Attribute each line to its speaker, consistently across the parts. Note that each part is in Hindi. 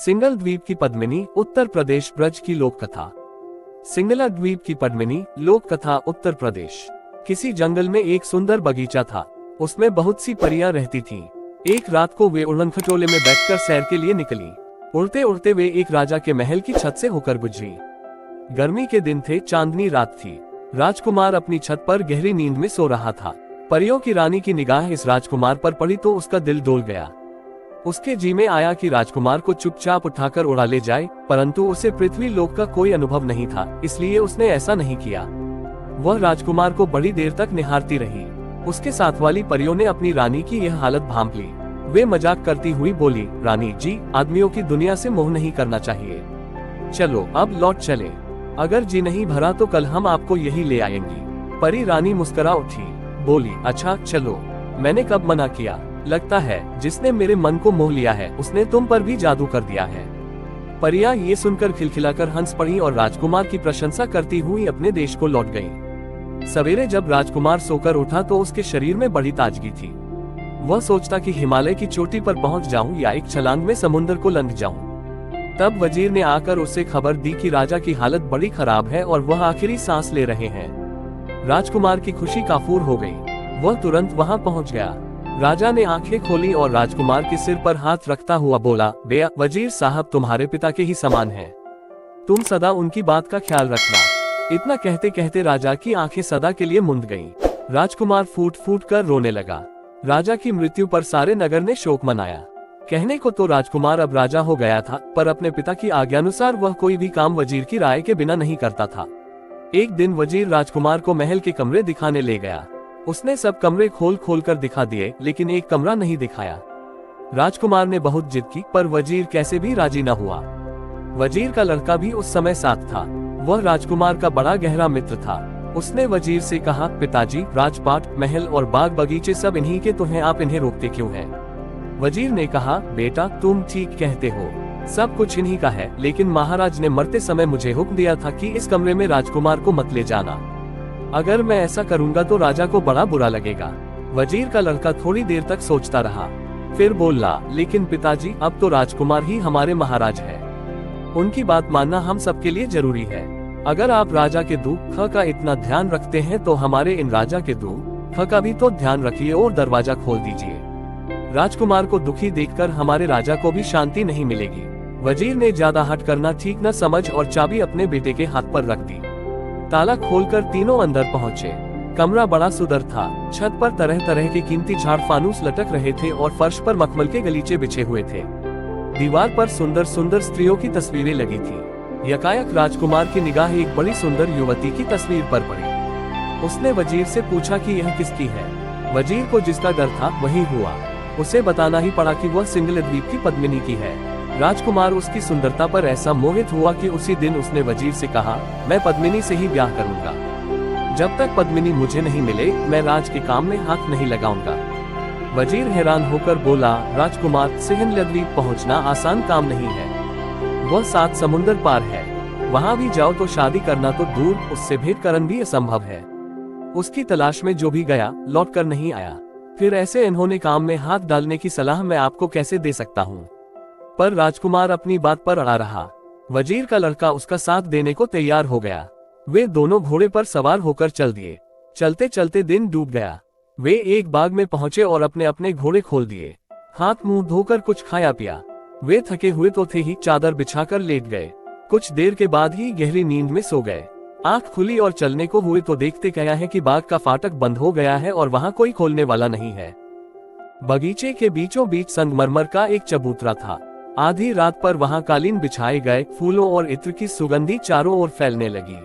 Speaker 1: सिंगल द्वीप की पद्मिनी, उत्तर प्रदेश। ब्रज की लोक कथा। सिंगला द्वीप की पद्मिनी, लोक कथा, उत्तर प्रदेश। किसी जंगल में एक सुंदर बगीचा था। उसमें बहुत सी परियां रहती थीं। एक रात को वे उड़न खटोले में बैठकर सैर के लिए निकली। उड़ते उड़ते वे एक राजा के महल की छत से होकर गुजरी। गर्मी के दिन थे, चांदनी रात थी। राजकुमार अपनी छत पर गहरी नींद में सो रहा था। परियों की रानी की निगाह इस राजकुमार पर पड़ी तो उसका दिल डोल गया। उसके जी में आया कि राजकुमार को चुपचाप उठाकर उड़ा ले जाए, परंतु उसे पृथ्वी लोक का कोई अनुभव नहीं था, इसलिए उसने ऐसा नहीं किया। वह राजकुमार को बड़ी देर तक निहारती रही। उसके साथ वाली परियों ने अपनी रानी की यह हालत भांप ली। वे मजाक करती हुई बोली, रानी जी, आदमियों की दुनिया से मोह नहीं करना चाहिए। चलो अब लौट चले। अगर जी नहीं भरा तो कल हम आपको यही ले आएंगी। परी रानी मुस्कुरा उठी, बोली, अच्छा चलो, मैंने कब मना किया। लगता है जिसने मेरे मन को मोह लिया है उसने तुम पर भी जादू कर दिया है। परियां ये सुनकर खिलखिलाकर हंस पड़ी और राजकुमार की प्रशंसा करती हुई अपने देश को लौट गईं। सवेरे जब राजकुमार सोकर उठा तो उसके शरीर में बड़ी ताजगी थी। वह सोचता कि हिमालय की चोटी पर पहुंच जाऊं या एक छलांग में समुद्र को लंघ जाऊं। तब वजीर ने आकर उसे खबर दी कि राजा की हालत बड़ी खराब है और वह आखिरी सांस ले रहे हैं। राजकुमार की खुशी काफूर हो गई। वह तुरंत वहां पहुंच गया। राजा ने आंखें खोली और राजकुमार के सिर पर हाथ रखता हुआ बोला, बेया, वजीर साहब तुम्हारे पिता के ही समान हैं। तुम सदा उनकी बात का ख्याल रखना। इतना कहते कहते राजा की आंखें सदा के लिए मुंद गईं। राजकुमार फूट फूट कर रोने लगा। राजा की मृत्यु पर सारे नगर ने शोक मनाया। कहने को तो राजकुमार अब राजा हो गया था, पर अपने पिता की आज्ञानुसार वह कोई भी काम वजीर की राय के बिना नहीं करता था। एक दिन वजीर राजकुमार को महल के कमरे दिखाने ले गया। उसने सब कमरे खोल खोल कर दिखा दिए, लेकिन एक कमरा नहीं दिखाया। राजकुमार ने बहुत जिद की, पर वजीर कैसे भी राजी न हुआ। वजीर का लड़का भी उस समय साथ था। वह राजकुमार का बड़ा गहरा मित्र था। उसने वजीर से कहा, पिताजी, राजपाट, महल और बाग बगीचे सब इन्हीं के तो हैं, आप इन्हें रोकते क्यों हैं? वजीर ने कहा, बेटा तुम ठीक कहते हो, सब कुछ इन्हीं का है, लेकिन महाराज ने मरते समय मुझे हुक्म दिया था कि इस कमरे में राजकुमार को मत ले जाना। अगर मैं ऐसा करूंगा तो राजा को बड़ा बुरा लगेगा। वजीर का लड़का थोड़ी देर तक सोचता रहा, फिर बोला, लेकिन पिताजी, अब तो राजकुमार ही हमारे महाराज हैं। उनकी बात मानना हम सबके लिए जरूरी है। अगर आप राजा के दुख का इतना ध्यान रखते हैं तो हमारे इन राजा के दुख का भी तो ध्यान रखिए और दरवाजा खोल दीजिए। राजकुमार को दुखी देखकर हमारे राजा को भी शांति नहीं मिलेगी। वजीर ने ज्यादा हट करना ठीक न समझ और चाबी अपने बेटे के हाथ पर रख दी। ताला खोलकर तीनों अंदर पहुंचे। कमरा बड़ा सुंदर था। छत पर तरह तरह के कीमती झाड़ फानूस लटक रहे थे और फर्श पर मखमल के गलीचे बिछे हुए थे। दीवार पर सुंदर सुंदर स्त्रियों की तस्वीरें लगी थी। यकायक राजकुमार की निगाह एक बड़ी सुंदर युवती की तस्वीर पर पड़ी। उसने वजीर से पूछा कि यह किसकी है। वजीर को जिसका डर था वही हुआ। उसे बताना ही पड़ा कि वह सिंगल द्वीप की पद्मिनी की है। राजकुमार उसकी सुंदरता पर ऐसा मोहित हुआ कि उसी दिन उसने वजीर से कहा, मैं पद्मिनी से ही ब्याह करूंगा। जब तक पद्मिनी मुझे नहीं मिले मैं राज के काम में हाथ नहीं लगाऊंगा। वजीर हैरान होकर बोला, राजकुमार, सिंगल द्वीप पहुंचना आसान काम नहीं है। वह 7 समुंदर पार है। वहां भी जाओ तो शादी करना तो दूर, उससे भेंट करना भी असंभव है। उसकी तलाश में जो भी गया लौट कर नहीं आया। फिर ऐसे इन्होंने काम में हाथ डालने की सलाह मैं आपको कैसे दे सकता हूँ? पर राजकुमार अपनी बात पर अड़ा रहा। वजीर का लड़का उसका साथ देने को तैयार हो गया। वे दोनों घोड़े पर सवार होकर चल दिए। चलते चलते दिन डूब गया। वे एक बाग में पहुंचे और अपने अपने घोड़े खोल दिए। हाथ मुंह धोकर कुछ खाया पिया। वे थके हुए तो थे ही, चादर बिछाकर लेट गए। कुछ देर के बाद ही गहरी नींद में सो गए। आंख खुली और चलने को हुए तो देखते क्या है कि बाग का फाटक बंद हो गया है और वहां कोई खोलने वाला नहीं है। बगीचे के बीचों बीच संगमरमर का एक चबूतरा था। आधी रात पर वहां कालीन बिछाए गए। फूलों और इत्र की सुगंधी चारों ओर फैलने लगी।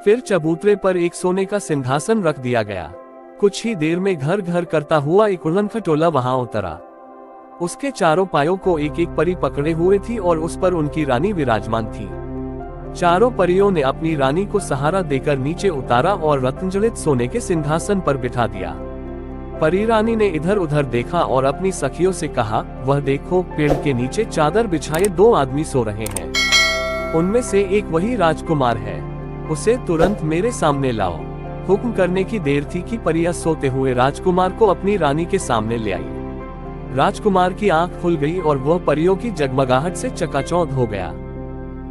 Speaker 1: फिर चबूतरे पर एक सोने का सिंहासन रख दिया गया। कुछ ही देर में घर घर करता हुआ एक उड़न खटोला वहां उतरा। उसके चारों पायों को एक एक परी पकड़े हुए थी और उस पर उनकी रानी विराजमान थी। चारों परियों ने अपनी रानी को सहारा देकर नीचे उतारा और रत्नजड़ित सोने के सिंहासन पर बिठा दिया। परी रानी ने इधर उधर देखा और अपनी सखियों से कहा, वह देखो, पेड़ के नीचे चादर बिछाए 2 आदमी सो रहे हैं। उनमें से एक वही राजकुमार है। उसे तुरंत मेरे सामने लाओ। हुक्म करने की देर थी कि परियां सोते हुए राजकुमार को अपनी रानी के सामने ले आई। राजकुमार की आंख खुल गई और वह परियों की जगमगाहट से चकाचौंध हो गया।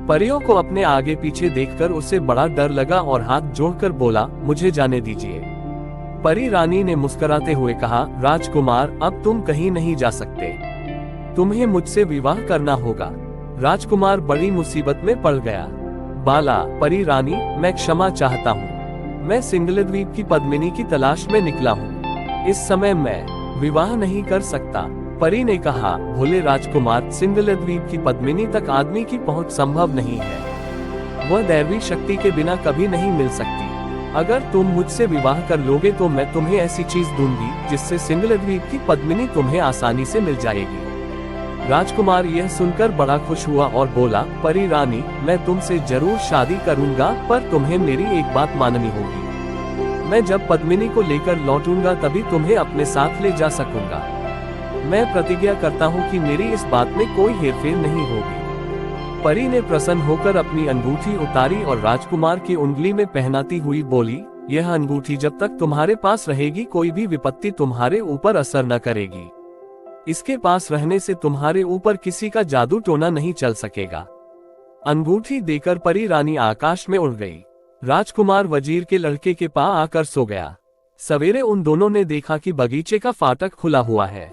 Speaker 1: परियों को अपने आगे पीछे देखकर उसे बड़ा डर लगा और हाथ जोड़कर बोला, मुझे जाने दीजिए। परी रानी ने मुस्कुराते हुए कहा, राजकुमार, अब तुम कहीं नहीं जा सकते, तुम्हें मुझसे विवाह करना होगा। राजकुमार बड़ी मुसीबत में पड़ गया। बाला, परी रानी, मैं क्षमा चाहता हूँ, मैं सिंगल द्वीप की पद्मिनी की तलाश में निकला हूँ, इस समय मैं विवाह नहीं कर सकता। परी ने कहा, भोले राजकुमार, सिंगल द्वीप की पद्मिनी तक आदमी की पहुंच संभव नहीं है, वह दैवी शक्ति के बिना कभी नहीं मिल सकती। अगर तुम मुझसे विवाह कर लोगे तो मैं तुम्हें ऐसी चीज दूंगी जिससे सिंगल द्वीप की पद्मिनी तुम्हें आसानी से मिल जाएगी। राजकुमार यह सुनकर बड़ा खुश हुआ और बोला, परी रानी, मैं तुमसे जरूर शादी करूंगा, पर तुम्हें मेरी एक बात माननी होगी। मैं जब पद्मिनी को लेकर लौटूंगा तभी तुम्हें अपने साथ ले जा सकूंगा। मैं प्रतिज्ञा करता हूँ कि मेरी इस बात में कोई हेरफेर नहीं होगी। परी ने प्रसन्न होकर अपनी अंगूठी उतारी और राजकुमार की उंगली में पहनाती हुई बोली, यह अंगूठी जब तक तुम्हारे पास रहेगी कोई भी विपत्ति तुम्हारे ऊपर असर न करेगी। इसके पास रहने से तुम्हारे ऊपर किसी का जादू टोना नहीं चल सकेगा। अंगूठी देकर परी रानी आकाश में उड़ गई। राजकुमार वजीर के लड़के के पास आकर सो गया। सवेरे उन दोनों ने देखा कि बगीचे का फाटक खुला हुआ है।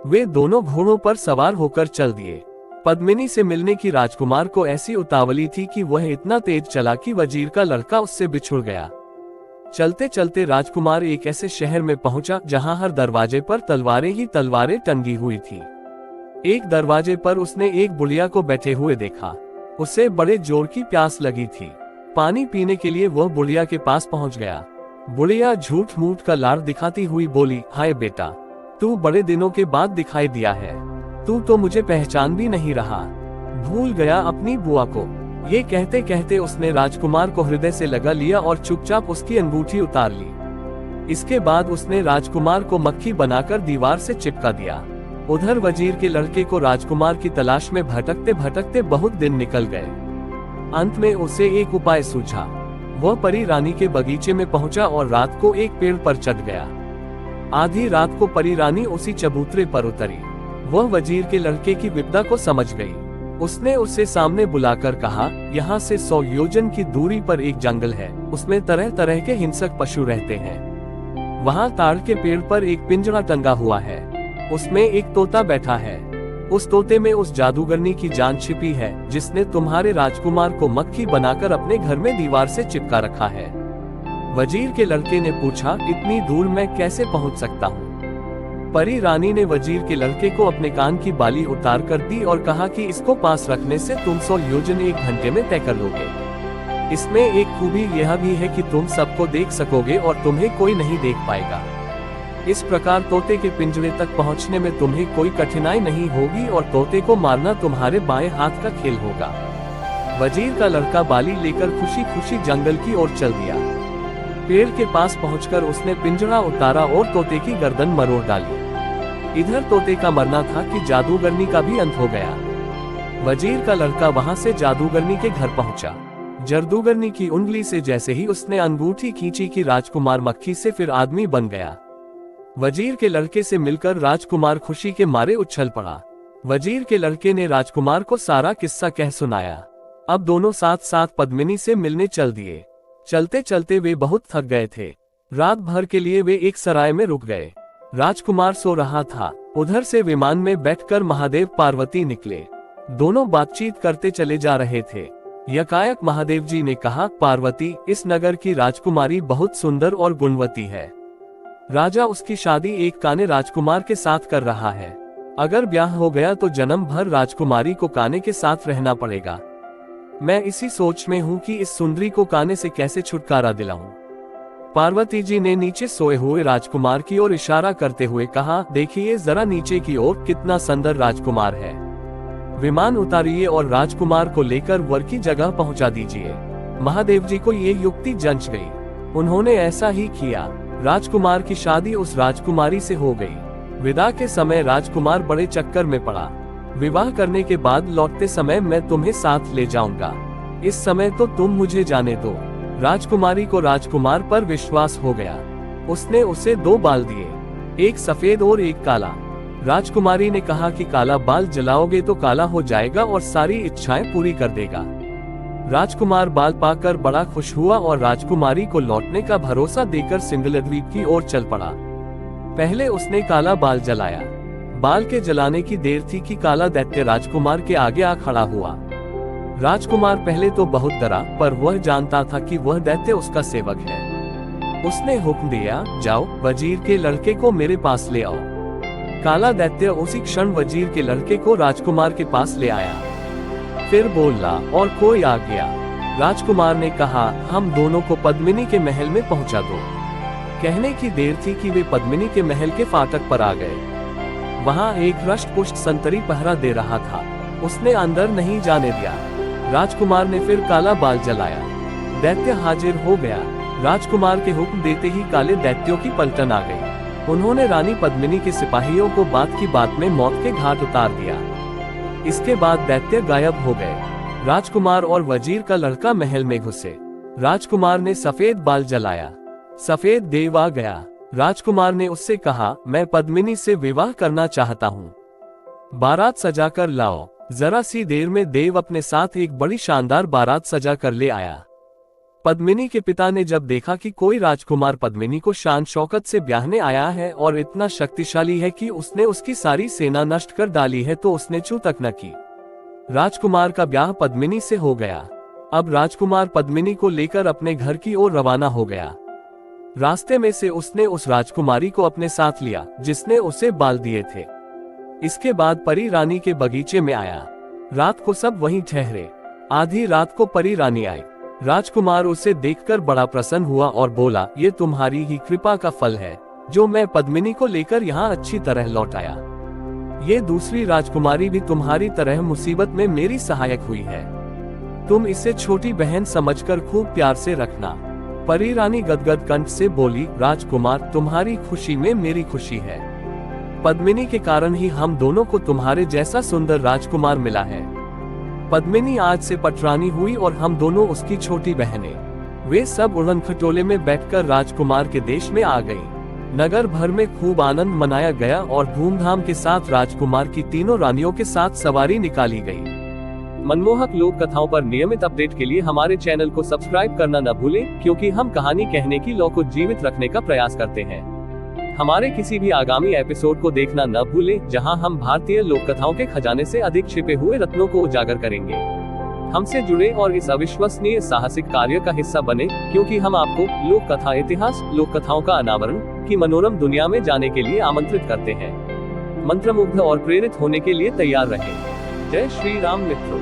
Speaker 1: वे दोनों घोड़ों पर सवार होकर चल दिए। पद्मिनी से मिलने की राजकुमार को ऐसी उतावली थी कि वह इतना तेज चला कि वजीर का लड़का उससे बिछुड़ गया। चलते चलते राजकुमार एक ऐसे शहर में पहुंचा जहां हर दरवाजे पर तलवारें ही तलवारें टंगी हुई थी। एक दरवाजे पर उसने एक बुढ़िया को बैठे हुए देखा। उसे बड़े जोर की प्यास लगी थी। पानी पीने के लिए वह बुढ़िया के पास पहुंच गया। बुढ़िया झूठ मूठ का लाड़ दिखाती हुई बोली, हाय बेटा, तू बड़े दिनों के बाद दिखाई दिया है, तू तो मुझे पहचान भी नहीं रहा, भूल गया अपनी बुआ को। ये कहते कहते उसने राजकुमार को हृदय से लगा लिया और चुपचाप उसकी अंगूठी उतार ली। इसके बाद उसने राजकुमार को मक्खी बनाकर दीवार से चिपका दिया। उधर वजीर के लड़के को राजकुमार की तलाश में भटकते भटकते बहुत दिन निकल गए। अंत में उसे एक उपाय सूझा। वह परी रानी के बगीचे में पहुंचा और रात को एक पेड़ पर चढ़ गया। आधी रात को परी रानी उसी चबूतरे पर उतरी। वह वजीर के लड़के की विपदा को समझ गई। उसने उसे सामने बुलाकर कहा, यहाँ से 100 योजन की दूरी पर एक जंगल है, उसमें तरह तरह के हिंसक पशु रहते हैं। वहाँ ताड़ के पेड़ पर एक पिंजरा टंगा हुआ है, उसमें एक तोता बैठा है। उस तोते में उस जादूगरनी की जान छिपी है जिसने तुम्हारे राजकुमार को मक्खी बनाकर अपने घर में दीवार से चिपका रखा है। वजीर के लड़के ने पूछा, इतनी दूर मैं कैसे पहुँच सकता हूँ? परी रानी ने वजीर के लड़के को अपने कान की बाली उतार कर दी और कहा कि इसको पास रखने से तुम 100 योजन 1 घंटे में तय कर लोगे। इसमें एक खूबी यह भी है कि तुम सबको देख सकोगे और तुम्हें कोई नहीं देख पाएगा। इस प्रकार तोते के पिंजरे तक पहुंचने में तुम्हें कोई कठिनाई नहीं होगी और तोते को मारना तुम्हारे बाएं हाथ का खेल होगा। वजीर का लड़का बाली लेकर खुशी खुशी जंगल की ओर चल दिया। पेड़ के पास पहुंचकर उसने पिंजरा उतारा और तोते की गर्दन मरोड़ डाली। इधर तोते का मरना था कि जादूगरनी का भी अंत हो गया। वजीर का लड़का वहां से जादूगरनी के घर पहुंचा। जादूगरनी की उंगली से जैसे ही उसने अंगूठी खींची कि राजकुमार मक्खी से फिर आदमी बन गया। वजीर के लड़के से मिलकर राजकुमार खुशी के मारे उछल पड़ा। वजीर के लड़के ने राजकुमार को सारा किस्सा कह सुनाया। अब दोनों साथ साथ पद्मिनी से मिलने चल दिए। चलते चलते वे बहुत थक गए थे। रात भर के लिए वे एक सराय में रुक गए। राजकुमार सो रहा था। उधर से विमान में बैठकर महादेव पार्वती निकले। दोनों बातचीत करते चले जा रहे थे। यकायक महादेव जी ने कहा, पार्वती, इस नगर की राजकुमारी बहुत सुंदर और गुणवती है। राजा उसकी शादी एक काने राजकुमार के साथ कर रहा है। अगर ब्याह हो गया तो जन्म भर राजकुमारी को काने के साथ रहना पड़ेगा। मैं इसी सोच में हूँ कि इस सुंदरी को काने से कैसे छुटकारा दिलाऊं। पार्वती जी ने नीचे सोए हुए राजकुमार की ओर इशारा करते हुए कहा, देखिए जरा नीचे की ओर, कितना सुंदर राजकुमार है। विमान उतारिए और राजकुमार को लेकर वर की जगह पहुंचा दीजिए। महादेव जी को ये युक्ति जंच गई। उन्होंने ऐसा ही किया। राजकुमार की शादी उस राजकुमारी से हो गई। विदा के समय राजकुमार बड़े चक्कर में पड़ा। विवाह करने के बाद लौटते समय मैं तुम्हें साथ ले जाऊंगा। इस समय तो तुम मुझे जाने दो। राजकुमारी को राजकुमार पर विश्वास हो गया। उसने उसे 2 बाल दिए, एक सफेद और एक काला। राजकुमारी ने कहा कि काला बाल जलाओगे तो काला हो जाएगा और सारी इच्छाएं पूरी कर देगा। राजकुमार बाल पाकर बड़ा खुश हुआ और राजकुमारी को लौटने का भरोसा देकर सिंगला द्वीप की ओर चल पड़ा। पहले उसने काला बाल जलाया। बाल के जलाने की देर थी कि काला दैत्य राजकुमार के आगे आ खड़ा हुआ। राजकुमार पहले तो बहुत डरा, पर वह जानता था कि वह दैत्य उसका सेवक है। उसने हुक्म दिया, जाओ वजीर के लड़के को मेरे पास ले आओ। काला दैत्य उसी क्षण वजीर के लड़के को राजकुमार के पास ले आया। फिर बोला, और कोई आ गया। राजकुमार ने कहा, हम दोनों को पद्मिनी के महल में पहुंचा दो। कहने की देर थी कि वे पद्मिनी के महल के फाटक पर आ गए। वहां एक रष्टपुष्ट संतरी पहरा दे रहा था। उसने अंदर नहीं जाने दिया। राजकुमार ने फिर काला बाल जलाया। दैत्य हाजिर हो गया। राजकुमार के हुक्म देते ही काले दैत्यों की पलटन आ गई। उन्होंने रानी पद्मिनी के सिपाहियों को बात की बात में मौत के घाट उतार दिया। इसके बाद दैत्य गायब हो गए। राजकुमार और वजीर का लड़का महल में घुसे। राजकुमार ने सफेद बाल जलाया। सफेद देव आ गया। राजकुमार ने उससे कहा, मैं पद्मिनी से विवाह करना चाहता हूँ। बारात सजा कर लाओ। जरा सी देर में देव अपने साथ एक बड़ी शानदार बारात सजा कर ले आया। पद्मिनी के पिता ने जब देखा कि कोई राजकुमार पद्मिनी को शान शौकत से ब्याहने आया है और इतना शक्तिशाली है कि उसने उसकी सारी सेना नष्ट कर डाली है, तो उसने चू तक न की। राजकुमार का ब्याह पद्मिनी से हो गया। अब राजकुमार पद्मिनी को लेकर अपने घर की ओर रवाना हो गया। रास्ते में से उसने उस राजकुमारी को अपने साथ लिया जिसने उसे बाल दिए थे। इसके बाद परी रानी के बगीचे में आया। रात को सब वहीं ठहरे। आधी रात को परी रानी आई। राजकुमार उसे देखकर बड़ा प्रसन्न हुआ और बोला, ये तुम्हारी ही कृपा का फल है जो मैं पद्मिनी को लेकर यहाँ अच्छी तरह लौट आया। ये दूसरी राजकुमारी भी तुम्हारी तरह मुसीबत में मेरी सहायक हुई है। तुम इसे छोटी बहन समझकर खूब प्यार से रखना। परी रानी गदगद कंठ से बोली, राजकुमार तुम्हारी खुशी में मेरी खुशी है। पद्मिनी के कारण ही हम दोनों को तुम्हारे जैसा सुंदर राजकुमार मिला है। पद्मिनी आज से पटरानी हुई और हम दोनों उसकी छोटी बहनें। वे सब उड़न खटोले में बैठकर राजकुमार के देश में आ गईं। नगर भर में खूब आनंद मनाया गया और धूमधाम के साथ राजकुमार की तीनों रानियों के साथ सवारी निकाली गई। मनमोहक लोक कथाओं पर नियमित अपडेट के लिए हमारे चैनल को सब्सक्राइब करना न भूलें, क्योंकि हम कहानी कहने की लौ को जीवित रखने का प्रयास करते हैं। हमारे किसी भी आगामी एपिसोड को देखना न भूलें, जहां हम भारतीय लोक कथाओं के खजाने से अधिक छिपे हुए रत्नों को उजागर करेंगे। हमसे जुड़े और इस अविश्वसनीय साहसिक कार्य का हिस्सा बने, क्योंकि हम आपको लोक कथा इतिहास, लोक कथाओं का अनावरण की मनोरम दुनिया में जाने के लिए आमंत्रित करते हैं। मंत्रमुग्ध और प्रेरित होने के लिए तैयार रहें। जय श्री राम मित्रों।